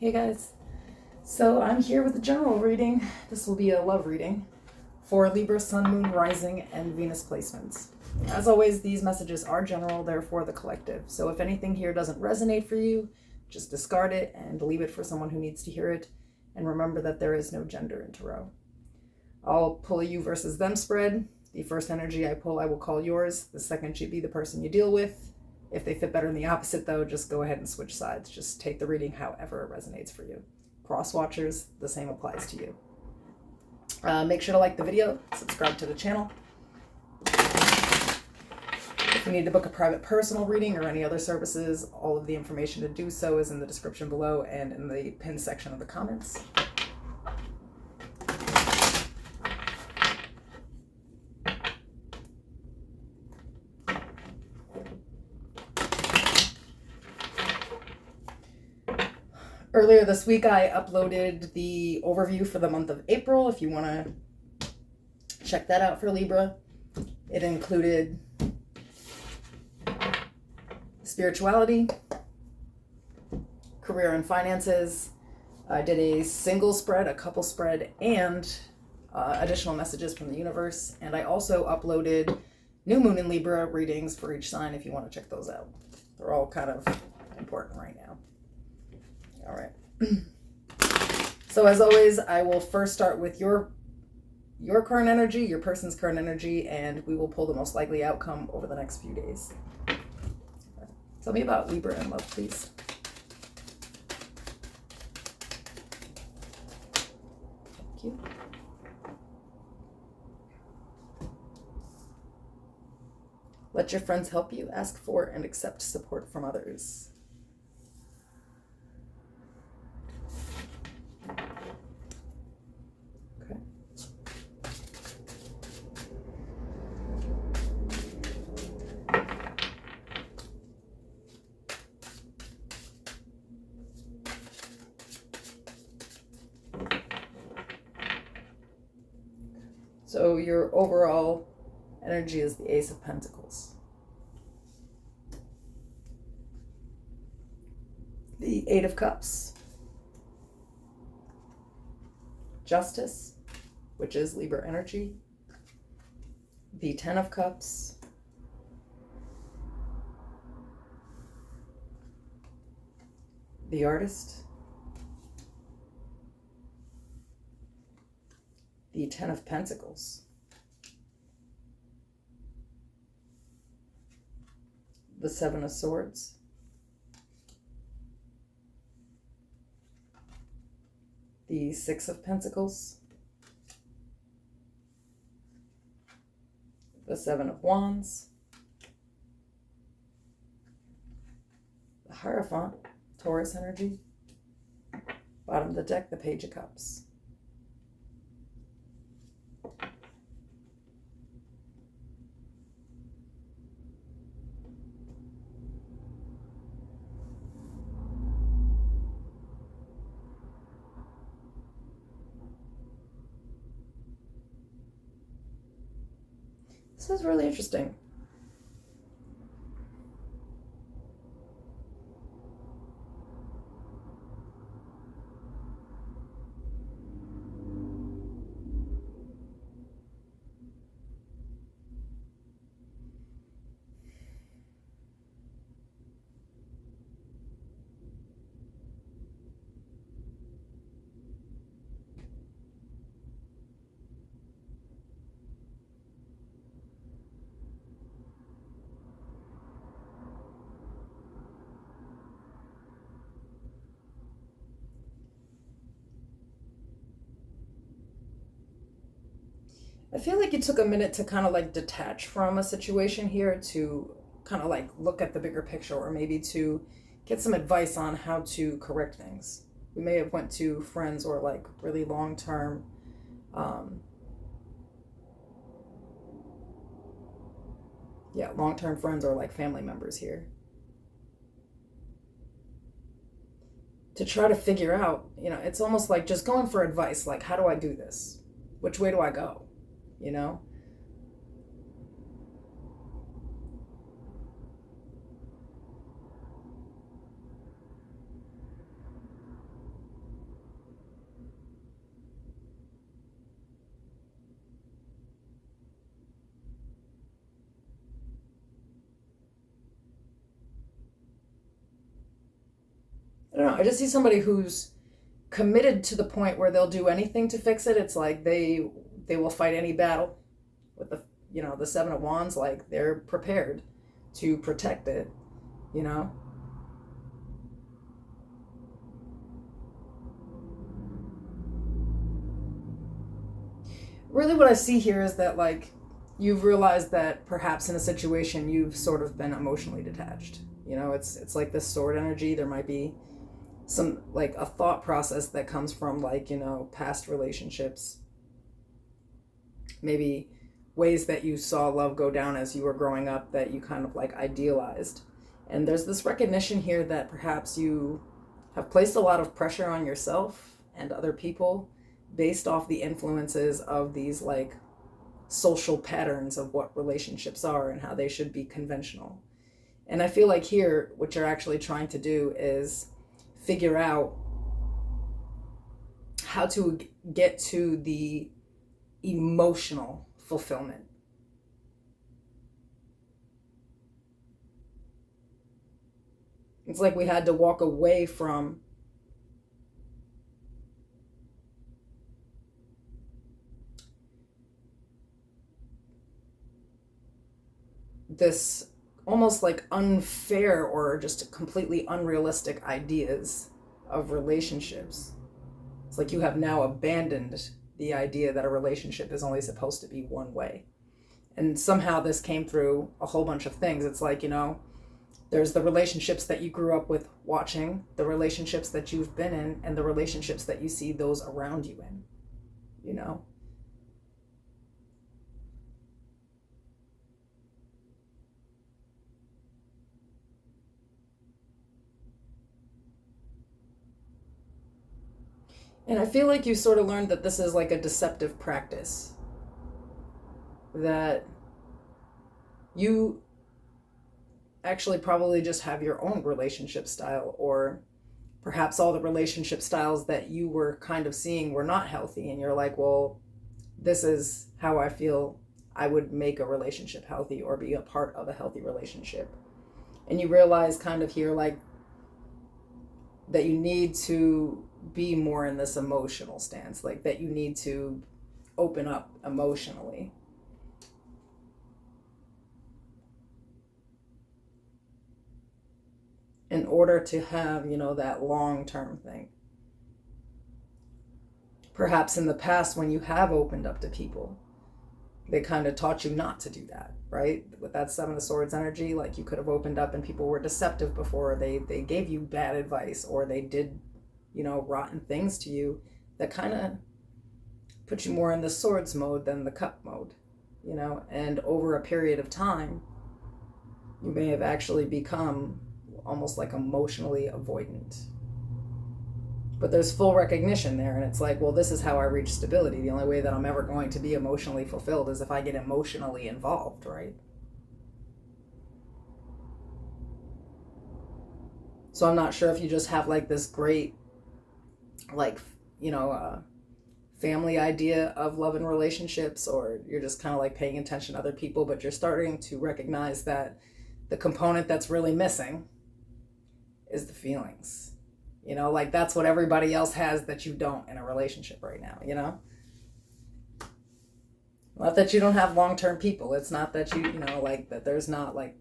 Hey guys, so I'm here with a general reading. This will be a love reading for Libra, Sun, Moon, Rising, and Venus placements. As always, these messages are general, they're for the collective. So if anything here doesn't resonate for you, just discard it and leave it for someone who needs to hear it. And remember that there is no gender in tarot. I'll pull a you versus them spread. The first energy I pull, I will call yours. The second should be the person you deal with. If they fit better in the opposite, though, just go ahead and switch sides. Just take the reading however it resonates for you. Cross watchers, the same applies to you. Make sure to like the video, subscribe to the channel. If you need to book a private personal reading or any other services, all of the information to do so is in the description below and in the pinned section of the comments. Earlier this week, I uploaded the overview for the month of April, if you want to check that out for Libra. It included spirituality, career and finances. I did a single spread, a couple spread, and additional messages from the universe. And I also uploaded new moon and Libra readings for each sign if you want to check those out. They're all kind of important right now. All right. So as always, I will first start with your current energy, your person's current energy, and we will pull the most likely outcome over the next few days. Tell me about Libra and love, please. Thank you. Let your friends help you. Ask for and accept support from others. So your overall energy is the Ace of Pentacles. The Eight of Cups. Justice, which is Libra energy. The Ten of Cups. The Artist. The Ten of Pentacles. The Seven of Swords. The Six of Pentacles. The Seven of Wands. The Hierophant, Taurus energy. Bottom of the deck, the Page of Cups. This is really interesting. I feel like you took a minute to kind of like detach from a situation here to kind of like look at the bigger picture, or maybe to get some advice on how to correct things. We may have went to friends or like really long-term long-term friends or like family members here to try to figure out, it's almost like just going for advice. Like, how do I do this? Which way do I go? don't know. I just see somebody who's committed to the point where they'll do anything to fix it. It's like they will fight any battle with the Seven of Wands. Like, they're prepared to protect it, you know. Really what I see here is that, like, you've realized that perhaps in a situation you've sort of been emotionally detached. You know, it's like this sword energy. There might be some, like, a thought process that comes from, like, past relationships. Maybe ways that you saw love go down as you were growing up that you kind of, like, idealized. And there's this recognition here that perhaps you have placed a lot of pressure on yourself and other people based off the influences of these, like, social patterns of what relationships are and how they should be conventional. And I feel like here what you're actually trying to do is figure out how to get to the emotional fulfillment. It's like we had to walk away from this almost like unfair or just completely unrealistic ideas of relationships. It's like you have now abandoned the idea that a relationship is only supposed to be one way. And somehow this came through a whole bunch of things. It's like, there's the relationships that you grew up with watching, the relationships that you've been in, and the relationships that you see those around you in, And I feel like you sort of learned that this is like a deceptive practice. That you actually probably just have your own relationship style, or perhaps all the relationship styles that you were kind of seeing were not healthy. And you're like, well, this is how I feel I would make a relationship healthy or be a part of a healthy relationship. And you realize kind of here, like, that you need to be more in this emotional stance, like that you need to open up emotionally. In order to have, that long-term thing. Perhaps in the past, when you have opened up to people, they kind of taught you not to do that, right? With that Seven of Swords energy, like, you could have opened up and people were deceptive before. They gave you bad advice, or they did, rotten things to you that kind of put you more in the swords mode than the cup mode, and over a period of time, you may have actually become almost like emotionally avoidant. But there's full recognition there, and it's like, well, this is how I reach stability. The only way that I'm ever going to be emotionally fulfilled is if I get emotionally involved, right? So I'm not sure if you just have, like, this great, like, family idea of love and relationships, or you're just kind of like paying attention to other people, but you're starting to recognize that the component that's really missing is the feelings. Like, that's what everybody else has that you don't in a relationship right now, Not that you don't have long-term people. It's not that like, that there's not, like,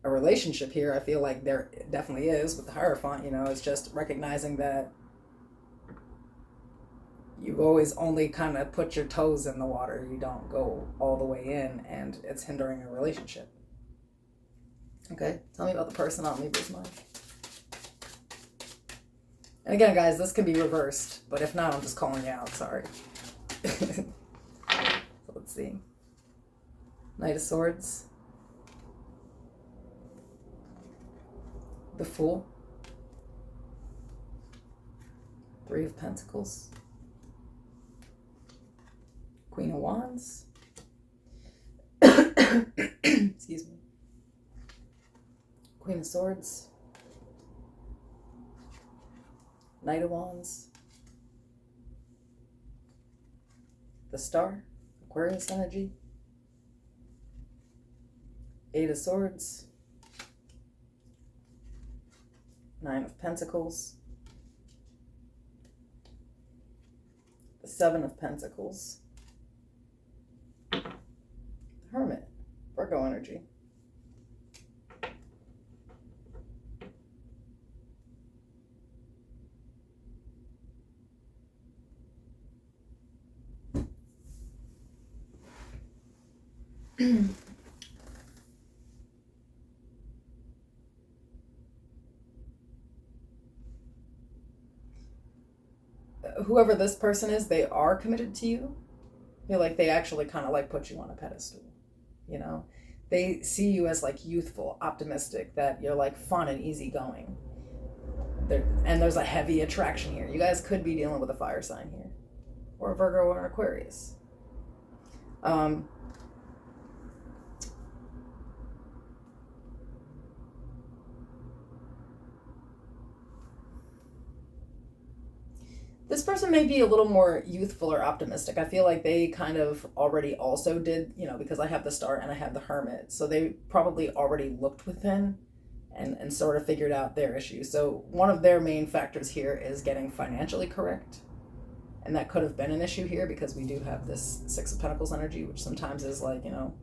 a relationship here. I feel like there definitely is with the Hierophant, it's just recognizing that you've always only kind of put your toes in the water. You don't go all the way in, and it's hindering a relationship. Okay, tell me about the person on Libra's mind. And again, guys, this can be reversed, but if not, I'm just calling you out. Sorry. So let's see. Knight of Swords. The Fool. Three of Pentacles. Queen of Wands. Excuse me. Queen of Swords. Knight of Wands. The Star. Aquarius energy. Eight of Swords. Nine of Pentacles, the Seven of Pentacles, the Hermit, Virgo energy. Whoever this person is, they are committed to you. I feel like they actually kind of like put you on a pedestal, you know? They see you as like youthful, optimistic, that you're like fun and easygoing. And there's a heavy attraction here. You guys could be dealing with a fire sign here, or a Virgo or an Aquarius. This person may be a little more youthful or optimistic. I feel like they kind of already also did, you know, because I have the Star and I have the Hermit. So they probably already looked within and sort of figured out their issues. So one of their main factors here is getting financially correct. And that could have been an issue here because we do have this Six of Pentacles energy, which sometimes is like, you know,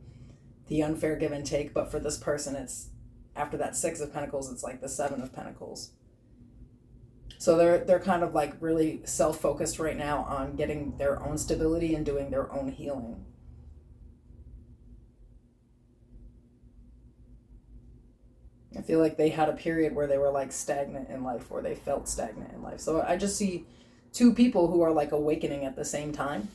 the unfair give and take. But for this person, it's after that Six of Pentacles, it's like the Seven of Pentacles. So they're kind of like really self-focused right now on getting their own stability and doing their own healing. I feel like they had a period where they were like stagnant in life, or they felt stagnant in life. So I just see two people who are like awakening at the same time.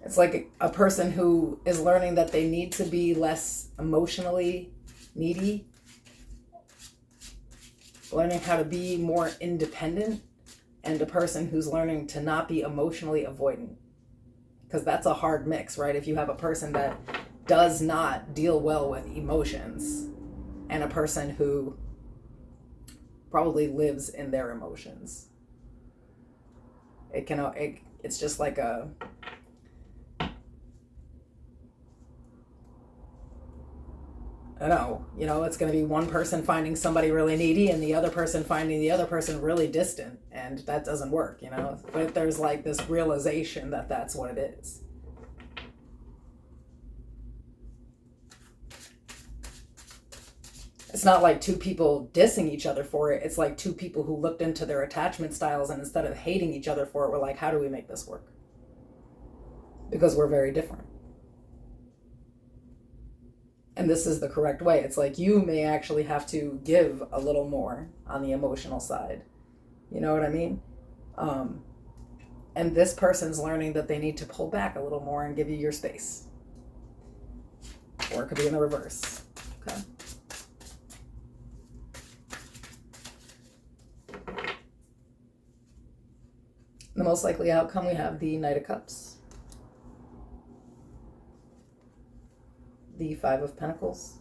It's like a person who is learning that they need to be less emotionally needy, learning how to be more independent, and a person who's learning to not be emotionally avoidant. Because that's a hard mix, right? If you have a person that does not deal well with emotions and a person who probably lives in their emotions, it's just like a... I don't know, you know, it's going to be one person finding somebody really needy and the other person finding the other person really distant, and that doesn't work, you know. But there's like this realization that that's what it is. It's not like two people dissing each other for it. It's like two people who looked into their attachment styles, and instead of hating each other for it, we're like, how do we make this work? Because we're very different. And this is the correct way. It's like you may actually have to give a little more on the emotional side. You know what I mean? And this person's learning that they need to pull back a little more and give you your space. Or it could be in the reverse. Okay. The most likely outcome, we have the Knight of Cups, the Five of Pentacles,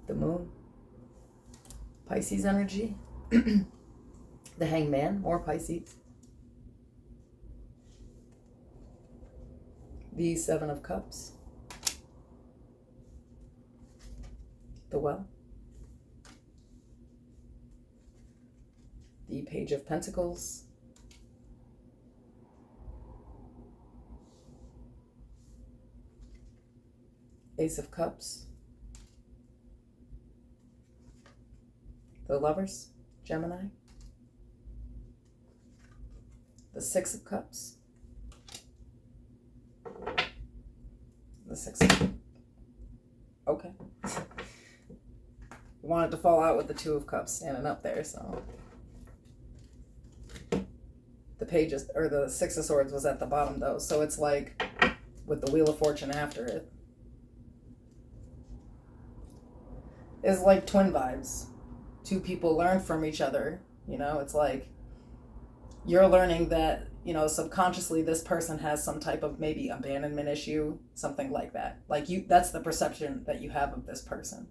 the Moon, Pisces energy, the Hangman, or Pisces, the Seven of Cups, the Well, the Page of Pentacles, Ace of Cups, the Lovers, Gemini, the Six of Cups, the Six of... Okay. You wanted to fall out with the Two of Cups standing up there, so... The Pages, or the Six of Swords was at the bottom though, so it's like with the Wheel of Fortune after it. It's like twin vibes. Two people learn from each other, you know. It's like you're learning that, you know, subconsciously this person has some type of maybe abandonment issue, something like that. Like that's the perception that you have of this person.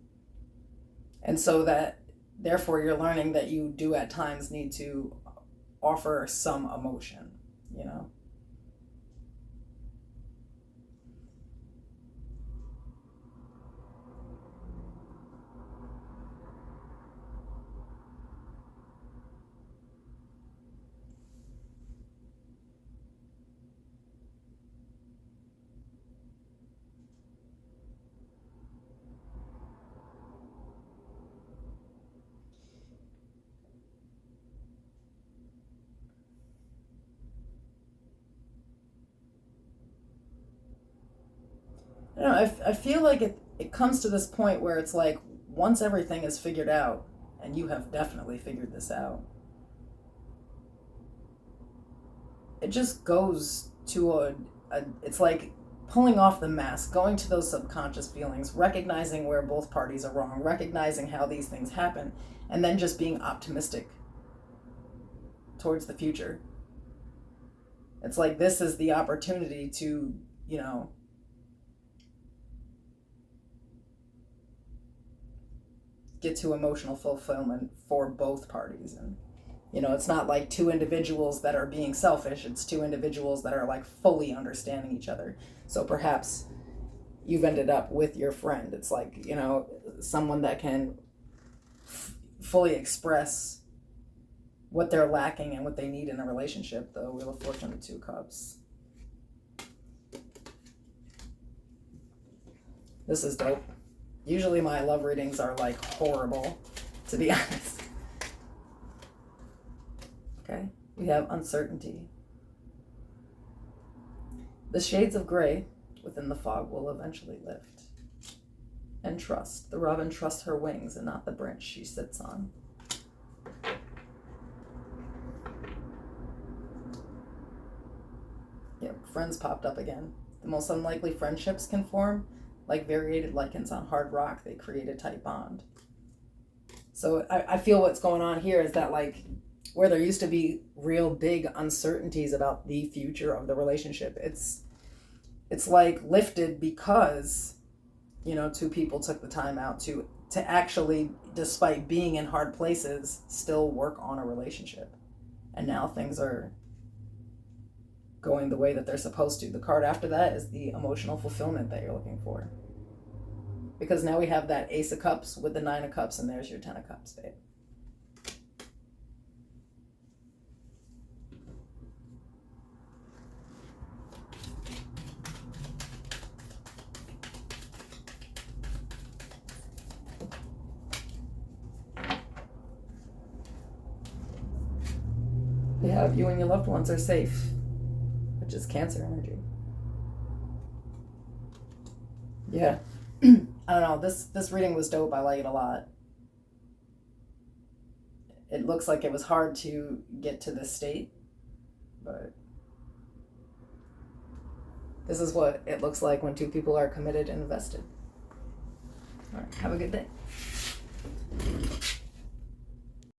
And so that therefore you're learning that you do at times need to offer some emotion, you know. I don't know, I feel like it comes to this point where it's like once everything is figured out, and you have definitely figured this out, it just goes to it's like pulling off the mask, going to those subconscious feelings, recognizing where both parties are wrong, recognizing how these things happen, and then just being optimistic towards the future. It's like this is the opportunity to, you know, get to emotional fulfillment for both parties. And you know, it's not like two individuals that are being selfish, it's two individuals that are like fully understanding each other. So perhaps you've ended up with your friend. It's like, you know, someone that can fully express what they're lacking and what they need in a relationship. The Wheel of Fortune, the Two Cups. This is dope. Usually my love readings are like horrible, to be honest. Okay, we have uncertainty. The shades of gray within the fog will eventually lift. And trust. The robin trusts her wings and not the branch she sits on. Yep, friends popped up again. The most unlikely friendships can form like variated lichens on hard rock. They create a tight bond. So I feel what's going on here is that like where there used to be real big uncertainties about the future of the relationship, it's like lifted because, you know, two people took the time out to actually, despite being in hard places, still work on a relationship. And now things are going the way that they're supposed to. The card after that is the emotional fulfillment that you're looking for. Because now we have that Ace of Cups with the Nine of Cups, and there's your Ten of Cups, babe. We have you and your loved ones are safe, which is Cancer energy. Yeah. I don't know, this reading was dope. I like it a lot. It looks like it was hard to get to this state, but this is what it looks like when two people are committed and invested. All right, have a good day.